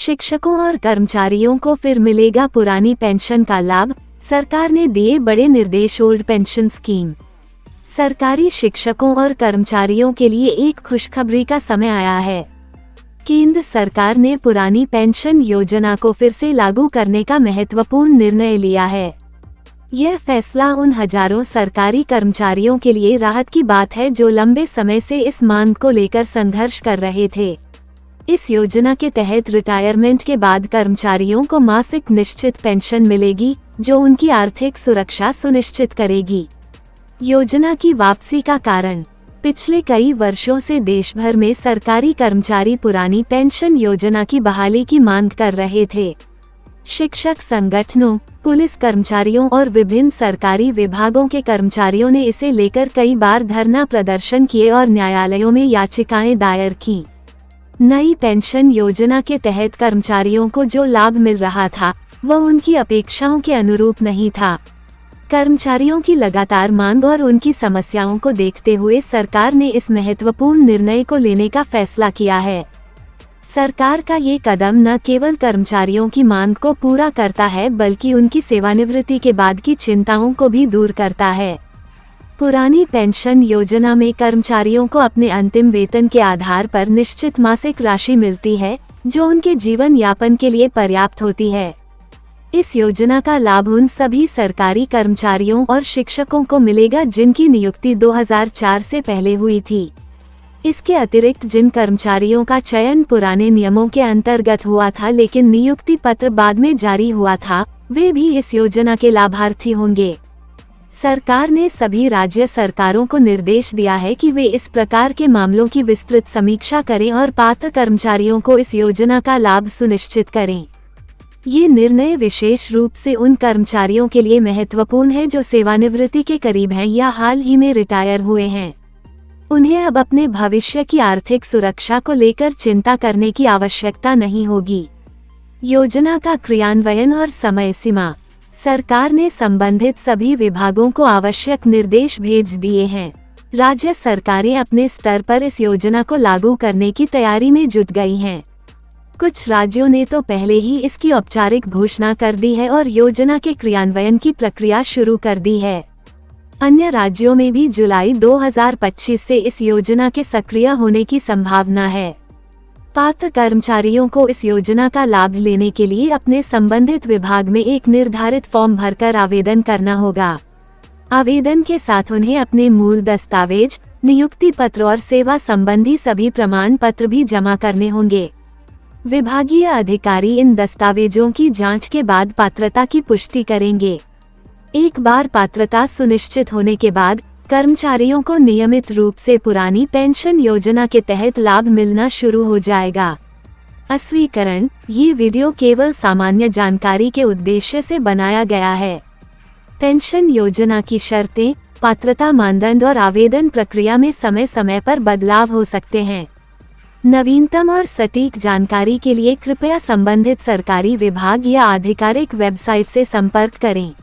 शिक्षकों और कर्मचारियों को फिर मिलेगा पुरानी पेंशन का लाभ, सरकार ने दिए बड़े निर्देश। Old pension scheme. सरकारी शिक्षकों और कर्मचारियों के लिए एक खुशखबरी का समय आया है। केंद्र सरकार ने पुरानी पेंशन योजना को फिर से लागू करने का महत्वपूर्ण निर्णय लिया है। यह फैसला उन हजारों सरकारी कर्मचारियों के लिए राहत की बात है जो लंबे समय से इस मांग को लेकर संघर्ष कर रहे थे। इस योजना के तहत रिटायरमेंट के बाद कर्मचारियों को मासिक निश्चित पेंशन मिलेगी, जो उनकी आर्थिक सुरक्षा सुनिश्चित करेगी। योजना की वापसी का कारण। पिछले कई वर्षों से देश भर में सरकारी कर्मचारी पुरानी पेंशन योजना की बहाली की मांग कर रहे थे। शिक्षक संगठनों, पुलिस कर्मचारियों और विभिन्न सरकारी विभागों के कर्मचारियों ने इसे लेकर कई बार धरना प्रदर्शन किए और न्यायालयों में याचिकाएं दायर की। नई पेंशन योजना के तहत कर्मचारियों को जो लाभ मिल रहा था वह उनकी अपेक्षाओं के अनुरूप नहीं था। कर्मचारियों की लगातार मांग और उनकी समस्याओं को देखते हुए सरकार ने इस महत्वपूर्ण निर्णय को लेने का फैसला किया है। सरकार का ये कदम न केवल कर्मचारियों की मांग को पूरा करता है बल्कि उनकी सेवानिवृत्ति के बाद की चिंताओं को भी दूर करता है। पुरानी पेंशन योजना में कर्मचारियों को अपने अंतिम वेतन के आधार पर निश्चित मासिक राशि मिलती है, जो उनके जीवन यापन के लिए पर्याप्त होती है। इस योजना का लाभ उन सभी सरकारी कर्मचारियों और शिक्षकों को मिलेगा जिनकी नियुक्ति 2004 से पहले हुई थी। इसके अतिरिक्त जिन कर्मचारियों का चयन पुराने नियमों के अंतर्गत हुआ था लेकिन नियुक्ति पत्र बाद में जारी हुआ था, वे भी इस योजना के लाभार्थी होंगे। सरकार ने सभी राज्य सरकारों को निर्देश दिया है कि वे इस प्रकार के मामलों की विस्तृत समीक्षा करें और पात्र कर्मचारियों को इस योजना का लाभ सुनिश्चित करें। ये निर्णय विशेष रूप से उन कर्मचारियों के लिए महत्वपूर्ण है जो सेवानिवृत्ति के करीब हैं या हाल ही में रिटायर हुए हैं। उन्हें अब अपने भविष्य की आर्थिक सुरक्षा को लेकर चिंता करने की आवश्यकता नहीं होगी। योजना का क्रियान्वयन और समय सीमा। सरकार ने संबंधित सभी विभागों को आवश्यक निर्देश भेज दिए हैं। राज्य सरकारें अपने स्तर पर इस योजना को लागू करने की तैयारी में जुट गई हैं। कुछ राज्यों ने तो पहले ही इसकी औपचारिक घोषणा कर दी है और योजना के क्रियान्वयन की प्रक्रिया शुरू कर दी है। अन्य राज्यों में भी जुलाई 2025 से इस योजना के सक्रिय होने की संभावना है। पात्र कर्मचारियों को इस योजना का लाभ लेने के लिए अपने संबंधित विभाग में एक निर्धारित फॉर्म भरकर आवेदन करना होगा। आवेदन के साथ उन्हें अपने मूल दस्तावेज, नियुक्ति पत्र और सेवा संबंधी सभी प्रमाण पत्र भी जमा करने होंगे। विभागीय अधिकारी इन दस्तावेजों की जांच के बाद पात्रता की पुष्टि करेंगे। एक बार पात्रता सुनिश्चित होने के बाद कर्मचारियों को नियमित रूप से पुरानी पेंशन योजना के तहत लाभ मिलना शुरू हो जाएगा। अस्वीकरण। ये वीडियो केवल सामान्य जानकारी के उद्देश्य से बनाया गया है। पेंशन योजना की शर्तें, पात्रता मानदंड और आवेदन प्रक्रिया में समय समय पर बदलाव हो सकते हैं। नवीनतम और सटीक जानकारी के लिए कृपया संबंधित सरकारी विभाग या आधिकारिक वेबसाइट से संपर्क करें।